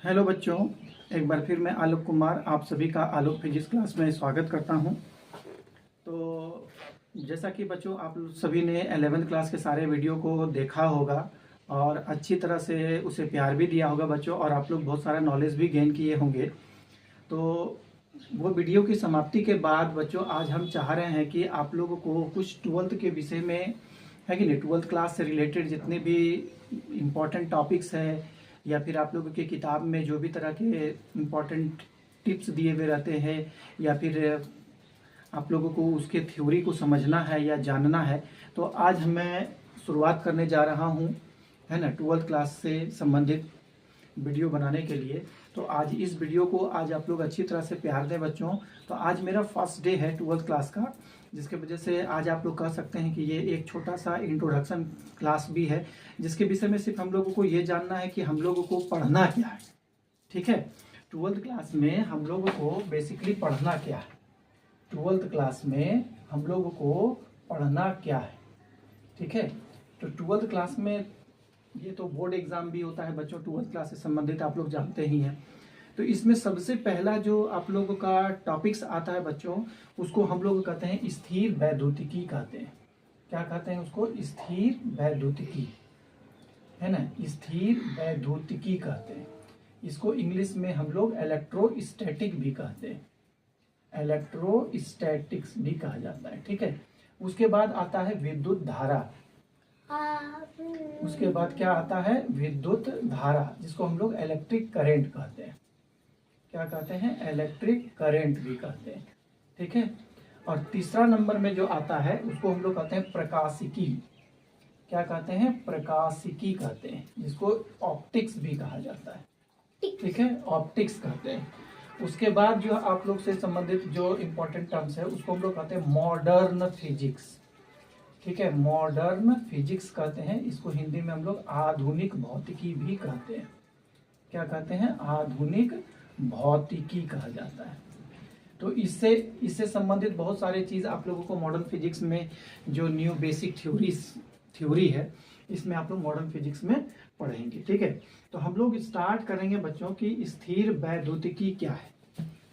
Hello बच्चों, एक बार फिर मैं आलोक कुमार आप सभी का आलोक फिजिक्स क्लास में स्वागत करता हूं। तो जैसा कि बच्चों आप सभी ने 11th क्लास के सारे वीडियो को देखा होगा और अच्छी तरह से उसे प्यार भी दिया होगा बच्चों, और आप लोग बहुत सारा नॉलेज भी गेन किए होंगे। तो वो वीडियो की समाप्ति के बाद बच्चों आज हम चाह रहे हैं कि आप लोगों को कुछ 12th के विषय में, है कि नहीं, 12th क्लास से रिलेटेड जितने भी इम्पोर्टेंट टॉपिक्स हैं या फिर आप लोगों की किताब में जो भी तरह के इम्पोर्टेंट टिप्स दिए हुए रहते हैं या फिर आप लोगों को उसके थ्योरी को समझना है या जानना है, तो आज मैं शुरुआत करने जा रहा हूँ, है ना, 12th क्लास से संबंधित वीडियो बनाने के लिए। तो आज इस वीडियो को आज आप लोग अच्छी तरह से प्यार दें बच्चों। तो आज मेरा फर्स्ट डे है 12th क्लास का, जिसके वजह से आज आप लोग कह सकते हैं कि ये एक छोटा सा इंट्रोडक्शन क्लास भी है, जिसके विषय में सिर्फ हम लोगों को ये जानना है कि हम लोगों को पढ़ना क्या है। ठीक है, 12th क्लास में हम लोगों को बेसिकली पढ़ना क्या है, 12th क्लास में हम लोगों को पढ़ना क्या है। ठीक है, तो 12th क्लास में ये तो बोर्ड एग्जाम भी होता है बच्चों, 12th क्लास से संबंधित आप लोग जानते ही हैं। तो इसमें सबसे पहला जो आप लोगों का टॉपिक्स आता है बच्चों, उसको हम लोग कहते हैं स्थिर वैद्युतिकी कहते हैं। क्या कहते हैं उसको? स्थिर वैद्युतिकी, है ना, स्थिर वैद्युतिकी कहते हैं। इसको इंग्लिश में हम लोग इलेक्ट्रोस्टैटिक भी कहते हैं, इलेक्ट्रोस्टैटिक्स भी कहा जाता है। ठीक है, उसके बाद आता है विद्युत धारा। उसके बाद क्या आता है? विद्युत धारा, जिसको हम लोग इलेक्ट्रिक करंट कहते हैं। क्या कहते हैं? इलेक्ट्रिक करंट भी कहते हैं। ठीक है, और तीसरा नंबर में जो आता है उसको हम लोग कहते हैं प्रकाशिकी। क्या कहते हैं? प्रकाशिकी कहते हैं, जिसको ऑप्टिक्स भी कहा जाता है। ठीक है, ऑप्टिक्स कहते हैं। उसके बाद जो आप लोग से संबंधित जो इंपॉर्टेंट टर्म्स है उसको हम लोग कहते हैं मॉडर्न फिजिक्स। ठीक है, मॉडर्न फिजिक्स कहते हैं। इसको हिंदी में हम लोग आधुनिक भौतिकी भी कहते हैं। क्या कहते हैं? आधुनिक भौतिकी कहा जाता है। तो इससे संबंधित बहुत सारी चीज आप लोगों को मॉडर्न फिजिक्स में जो न्यू बेसिक थ्योरी है, इसमें आप लोग मॉडर्न फिजिक्स में पढ़ेंगे। ठीक है, तो हम लोग स्टार्ट करेंगे बच्चों की स्थिर वैद्युतिकी क्या है।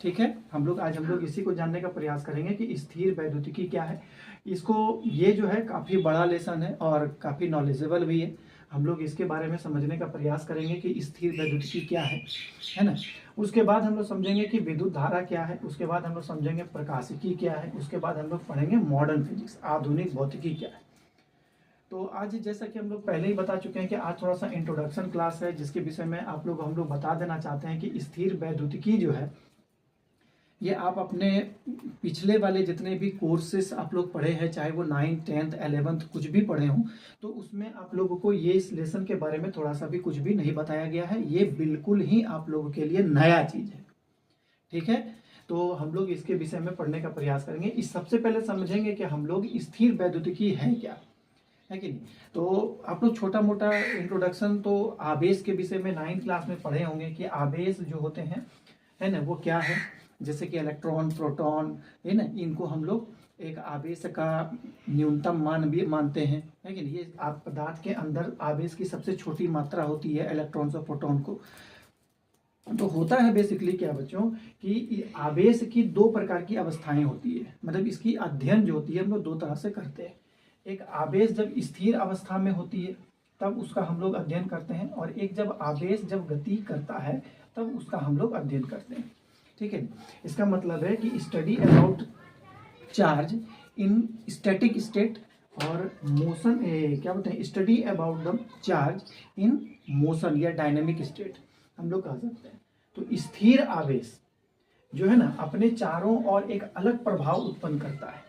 ठीक है, हम लोग इसी को जानने का प्रयास करेंगे कि स्थिर वैद्युतिकी क्या है। इसको ये जो है काफी बड़ा लेसन है और काफी नॉलेजेबल भी है। हम लोग इसके बारे में समझने का प्रयास करेंगे कि स्थिर वैद्युतिकी क्या है ना। उसके बाद हम लोग समझेंगे कि विद्युत धारा क्या है। उसके बाद हम लोग समझेंगे प्रकाशिकी क्या है। उसके बाद हम लोग पढ़ेंगे मॉडर्न फिजिक्स, आधुनिक भौतिकी क्या है। तो आज जैसा कि हम लोग पहले ही बता चुके हैं कि आज थोड़ा सा इंट्रोडक्शन क्लास है, जिसके विषय में हम लोग बता देना चाहते हैं कि स्थिर वैद्युतिकी जो है, ये आप अपने पिछले वाले जितने भी कोर्सेस आप लोग पढ़े हैं, चाहे वो 9th 10th 11th कुछ भी पढ़े हों, तो उसमें आप लोगों को ये इस लेसन के बारे में थोड़ा सा भी कुछ भी नहीं बताया गया है। ये बिल्कुल ही आप लोगों के लिए नया चीज है। ठीक है, तो हम लोग इसके विषय में पढ़ने का प्रयास करेंगे। इस सबसे पहले समझेंगे कि हम लोग स्थिर वैद्युतिकी है क्या, है कि नहीं। तो आप लोग छोटा मोटा इंट्रोडक्शन तो आवेश के विषय में 9th क्लास में पढ़े होंगे कि आवेश जो होते हैं, है ना, वो क्या है। जैसे कि इलेक्ट्रॉन, प्रोटॉन, है ना, इनको हम लोग एक आवेश का न्यूनतम मान भी मानते हैं, है कि नहीं। ये आप पदार्थ के अंदर आवेश की सबसे छोटी मात्रा होती है इलेक्ट्रॉन्स और प्रोटॉन को। तो होता है बेसिकली क्या बच्चों कि आवेश की दो प्रकार की अवस्थाएं होती है, मतलब इसकी अध्ययन जो होती है हम लोग दो तरह से करते हैं। एक आवेश जब स्थिर अवस्था में होती है तब उसका हम लोग अध्ययन करते हैं, और एक जब आवेश जब गति करता है तब उसका हम लोग अध्ययन करते हैं। ठीक है, इसका मतलब है कि study about charge in static state और मोशन, क्या बोलते हैं, study about the charge in motion या डायनेमिक स्टेट हम लोग कह सकते हैं। तो स्थिर आवेश जो है ना, अपने चारों ओर एक अलग प्रभाव उत्पन्न करता है,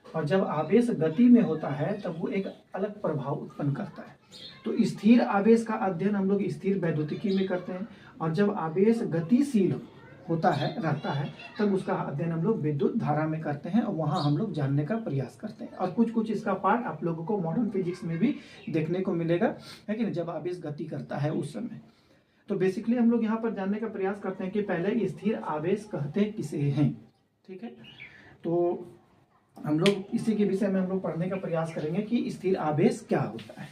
और जब आवेश गति में होता है तब वो एक अलग प्रभाव उत्पन्न करता है। तो स्थिर आवेश का अध्ययन हम लोग स्थिर वैद्युतिकी में करते हैं, और जब आवेश गतिशील होता है, रहता है, तब उसका अध्ययन हम लोग विद्युत धारा में करते हैं, और वहां हम लोग जानने का प्रयास करते हैं। और कुछ कुछ इसका पार्ट आप लोगों को मॉडर्न फिजिक्स में भी देखने को मिलेगा, है कि नहीं, जब आवेश गति करता है उस समय। तो बेसिकली हम लोग यहाँ पर जानने का प्रयास करते हैं कि पहले स्थिर आवेश कहते किसे हैं। ठीक है, तो हम लोग इसी के विषय में हम लोग पढ़ने का प्रयास करेंगे कि स्थिर आवेश क्या होता है।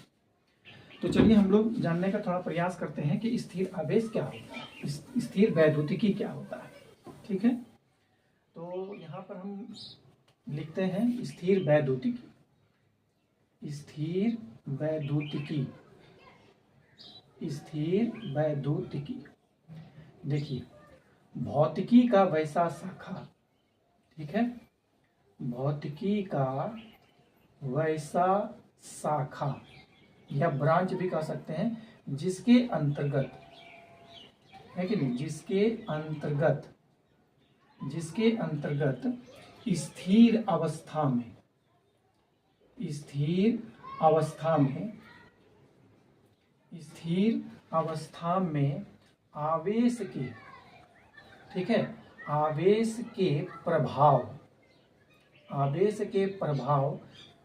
तो चलिए हम लोग जानने का थोड़ा प्रयास करते हैं कि स्थिर आवेश क्या होता है, स्थिर वैद्युतिकी क्या होता है। ठीक है, तो यहाँ पर हम लिखते हैं स्थिर वैद्युतिकी। स्थिर वैद्युतिकी, स्थिर वैद्युतिकी। देखिए, भौतिकी का वैसा शाखा, ठीक है, भौतिकी का वैसा शाखा या ब्रांच भी कह सकते हैं, जिसके अंतर्गत, है कि नहीं, जिसके अंतर्गत स्थिर अवस्था में, स्थिर अवस्था में आवेश के, ठीक है, आवेश के प्रभाव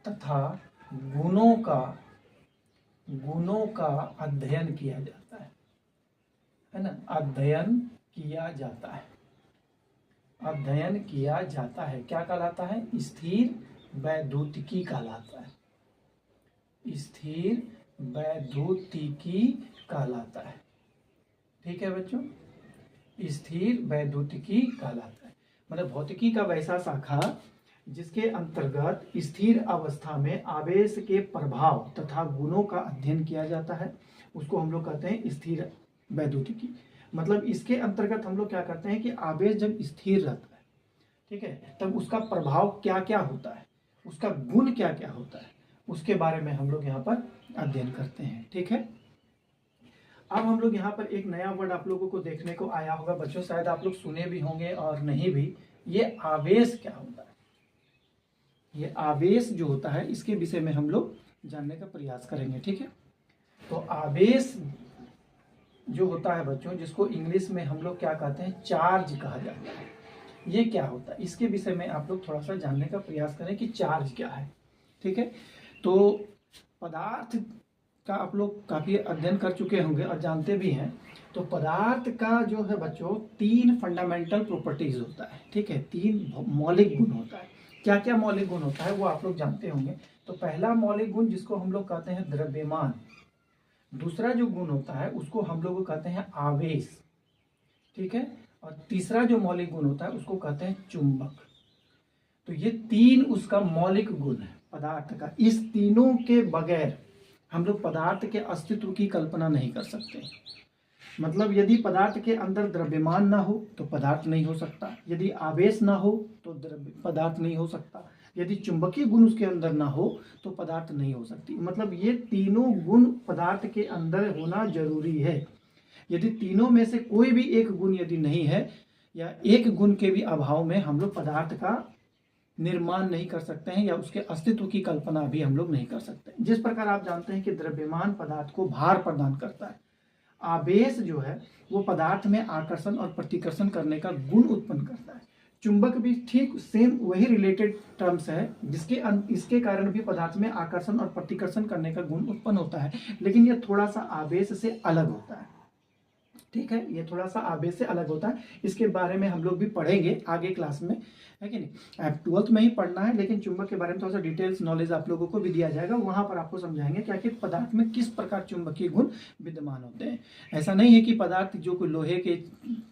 तथा गुणों का अध्ययन किया जाता है ना, अध्ययन किया जाता है। क्या कहलाता है? स्थिर वैद्युतिकी कहलाता है। स्थिर वैद्युतिकी कहलाता है। ठीक है बच्चों, स्थिर वैद्युतिकी कहलाता है, मतलब भौतिकी का वैसा शाखा जिसके अंतर्गत स्थिर अवस्था में आवेश के प्रभाव तथा गुणों का अध्ययन किया जाता है, उसको हम लोग कहते हैं स्थिर वैद्युतिकी। मतलब इसके अंतर्गत हम लोग क्या करते हैं कि आवेश जब स्थिर रहता है, ठीक है, तब उसका प्रभाव क्या क्या होता है, उसका गुण क्या क्या होता है, उसके बारे में हम लोग यहाँ पर अध्ययन करते हैं। ठीक है, अब हम लोग यहाँ पर एक नया वर्ड आप लोगों को देखने को आया होगा बच्चों, शायद आप लोग सुने भी होंगे और नहीं भी। ये आवेश क्या होता है, ये आवेश जो होता है इसके विषय में हम लोग जानने का प्रयास करेंगे। ठीक है, तो आवेश जो होता है बच्चों, जिसको इंग्लिश में हम लोग क्या कहते हैं, चार्ज कहा जाता है, ये क्या होता है, इसके विषय में आप लोग थोड़ा सा जानने का प्रयास करें कि चार्ज क्या है। ठीक है, तो पदार्थ का आप लोग काफ़ी अध्ययन कर चुके होंगे और जानते भी हैं। तो पदार्थ का जो है बच्चों 3 फंडामेंटल प्रॉपर्टीज होता है। ठीक है, 3 मौलिक गुण होता है। क्या क्या मौलिक गुण होता है वो आप लोग जानते होंगे। तो पहला मौलिक गुण जिसको हम लोग कहते हैं द्रव्यमान, दूसरा जो गुण होता है उसको हम लोग कहते हैं आवेश, ठीक है, और तीसरा जो मौलिक गुण होता है उसको कहते हैं चुंबक। तो ये 3 उसका मौलिक गुण है पदार्थ का। इस तीनों के बगैर हम लोग पदार्थ के अस्तित्व की कल्पना नहीं कर सकते। मतलब यदि पदार्थ के अंदर द्रव्यमान ना हो तो पदार्थ नहीं हो सकता, यदि आवेश ना हो तो पदार्थ नहीं हो सकता, यदि चुंबकीय गुण उसके अंदर ना हो तो पदार्थ नहीं हो सकती। मतलब ये तीनों गुण पदार्थ के अंदर होना जरूरी है। यदि तीनों में से कोई भी एक गुण यदि नहीं है या एक गुण के भी अभाव में हम लोग पदार्थ का निर्माण नहीं कर सकते हैं या उसके अस्तित्व की कल्पना भी हम लोग नहीं कर सकते। जिस प्रकार आप जानते हैं कि द्रव्यमान पदार्थ को भार प्रदान करता है, आवेश जो है वो पदार्थ में आकर्षण और प्रतिकर्षण करने का गुण उत्पन्न करता है, चुंबक भी ठीक सेम वही रिलेटेड टर्म्स है जिसके इसके कारण भी पदार्थ में आकर्षण और प्रतिकर्षण करने का गुण उत्पन्न होता है, लेकिन यह थोड़ा सा आवेश से अलग होता है। ठीक है, ये थोड़ा सा आवेश से अलग होता है। इसके बारे में हम लोग भी पढ़ेंगे आगे क्लास में, है कि नहीं। 12th में ही पढ़ना है, लेकिन चुंबक के बारे में थोड़ा सा डिटेल्स नॉलेज आप लोगों को भी दिया जाएगा, वहां पर आपको समझाएंगे कि आखिर पदार्थ में किस प्रकार चुंबकीय गुण विद्यमान होते हैं। ऐसा नहीं है कि पदार्थ जो कोई लोहे के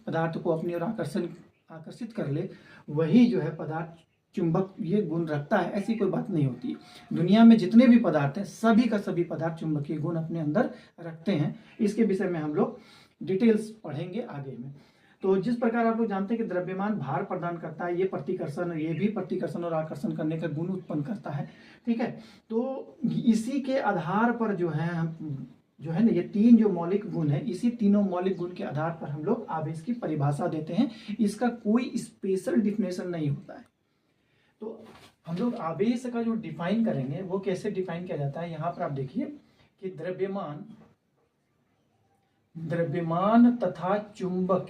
पदार्थ को अपनी ओर आकर्षित कर ले वही जो है पदार्थ चुंबक ये गुण रखता है, ऐसी कोई बात नहीं होती है। दुनिया में जितने भी पदार्थ हैं सभी का सभी पदार्थ चुंबकीय गुण अपने अंदर रखते हैं। इसके विषय में हम लोग डिटेल्स पढ़ेंगे आगे में। तो जिस प्रकार आप लोग जानते हैं कि द्रव्यमान भार प्रदान करता है, ये प्रतिकर्षण, ये भी प्रतिकर्षण और आकर्षण करने का गुण उत्पन्न करता है। ठीक है, तो इसी के आधार पर जो है हम जो है ना ये 3 जो मौलिक गुण है, इसी तीनों मौलिक गुण के आधार पर हम लोग आवेश की परिभाषा देते हैं। इसका कोई स्पेशल डिफिनेशन नहीं होता है। तो हम लोग आवेश का जो डिफाइन करेंगे वो कैसे डिफाइन किया जाता है, यहाँ पर आप देखिए कि द्रव्यमान तथा चुंबक,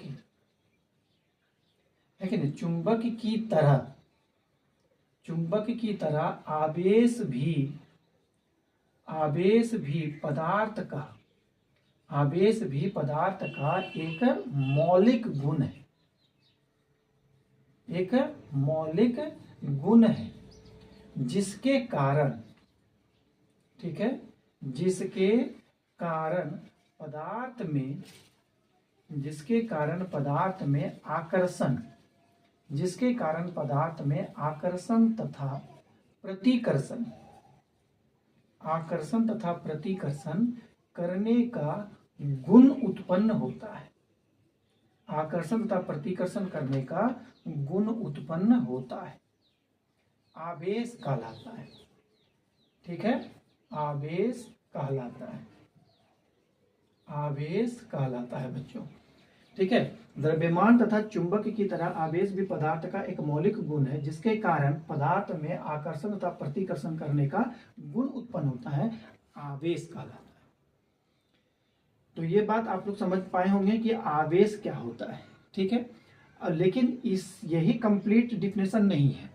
है कि नहीं, चुंबक की तरह आवेश भी पदार्थ का एक मौलिक गुण है, जिसके कारण, ठीक है, जिसके कारण पदार्थ में जिसके कारण पदार्थ में आकर्षण जिसके कारण पदार्थ में आकर्षण तथा प्रतिकर्षण आकर्षण तथा प्रतिकर्षण करने का गुण उत्पन्न होता है। आकर्षण तथा प्रतिकर्षण करने का गुण उत्पन्न होता है, आवेश कहलाता है। ठीक है, आवेश कहलाता है, आवेश कहलाता है बच्चों। ठीक है, द्रव्यमान तथा चुंबक की तरह आवेश भी पदार्थ का एक मौलिक गुण है, जिसके कारण पदार्थ में आकर्षण तथा प्रतिकर्षण करने का गुण उत्पन्न होता है, आवेश कहलाता है। तो ये बात आप लोग समझ पाए होंगे कि आवेश क्या होता है। ठीक है, लेकिन यही कंप्लीट डिफिनेशन नहीं है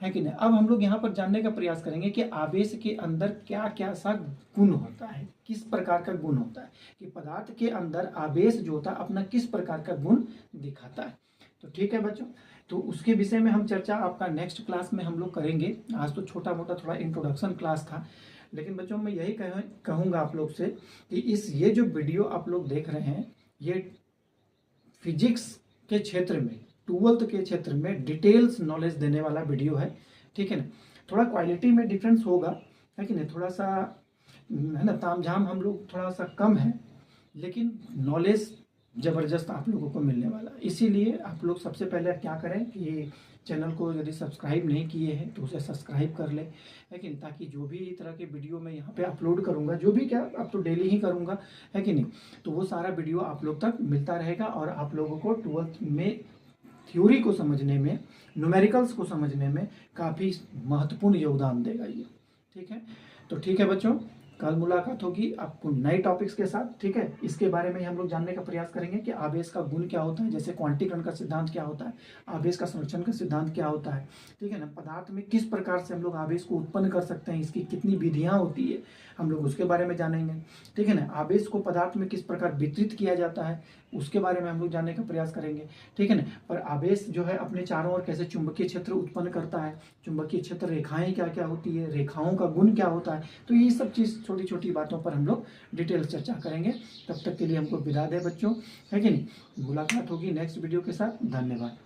कि नहीं। अब हम लोग यहाँ पर जानने का प्रयास करेंगे कि आवेश के अंदर क्या क्या सा गुण होता है, किस प्रकार का गुण होता है, कि पदार्थ के अंदर आवेश जो होता है अपना किस प्रकार का गुण दिखाता है। तो ठीक है बच्चों, तो उसके विषय में हम चर्चा आपका नेक्स्ट क्लास में हम लोग करेंगे। आज तो छोटा मोटा थोड़ा इंट्रोडक्शन क्लास था, लेकिन बच्चों मैं यही कहूँगा आप लोग से कि ये जो वीडियो आप लोग देख रहे हैं, ये फिजिक्स के क्षेत्र में, 12th के क्षेत्र में डिटेल्स नॉलेज देने वाला वीडियो है। ठीक है ना, थोड़ा क्वालिटी में डिफरेंस होगा, है कि नहीं, थोड़ा सा है ना, तामझाम हम लोग थोड़ा सा कम है, लेकिन नॉलेज ज़बरदस्त आप लोगों को मिलने वाला है। इसीलिए आप लोग सबसे पहले क्या करें कि चैनल को यदि सब्सक्राइब नहीं किए हैं तो उसे सब्सक्राइब कर ले, है कि नहीं, ताकि जो भी तरह के वीडियो मैं यहाँ पे अपलोड करूँगा, जो भी क्या अब तो डेली ही करूँगा, है कि नहीं, तो वो सारा वीडियो आप लोग तक मिलता रहेगा और आप लोगों को 12th में थ्योरी को समझने में, न्यूमेरिकल्स को समझने में काफ़ी महत्वपूर्ण योगदान देगा ये। ठीक है, तो ठीक है बच्चों, कल मुलाकात होगी आपको नए टॉपिक्स के साथ। ठीक है, इसके बारे में हम लोग जानने का प्रयास करेंगे कि आवेश का गुण क्या होता है, जैसे क्वांटीकरण का सिद्धांत क्या होता है, आवेश का संरक्षण का सिद्धांत क्या होता है। ठीक है ना, पदार्थ में किस प्रकार से हम लोग आवेश को उत्पन्न कर सकते हैं, इसकी कितनी विधियाँ होती है, हम लोग उसके बारे में जानेंगे। ठीक है ना, आवेश को पदार्थ में किस प्रकार वितरित किया जाता है उसके बारे में हम लोग जानने का प्रयास करेंगे। ठीक है ना, पर आवेश जो है अपने चारों ओर कैसे चुंबकीय क्षेत्र उत्पन्न करता है, चुंबकीय क्षेत्र रेखाएं क्या क्या होती है, रेखाओं का गुण क्या होता है, तो ये सब चीज़ छोटी छोटी बातों पर हम लोग डिटेल चर्चा करेंगे। तब तक के लिए हमको विदा दें बच्चों, है कि नहीं। मुलाकात होगी नेक्स्ट वीडियो के साथ। धन्यवाद।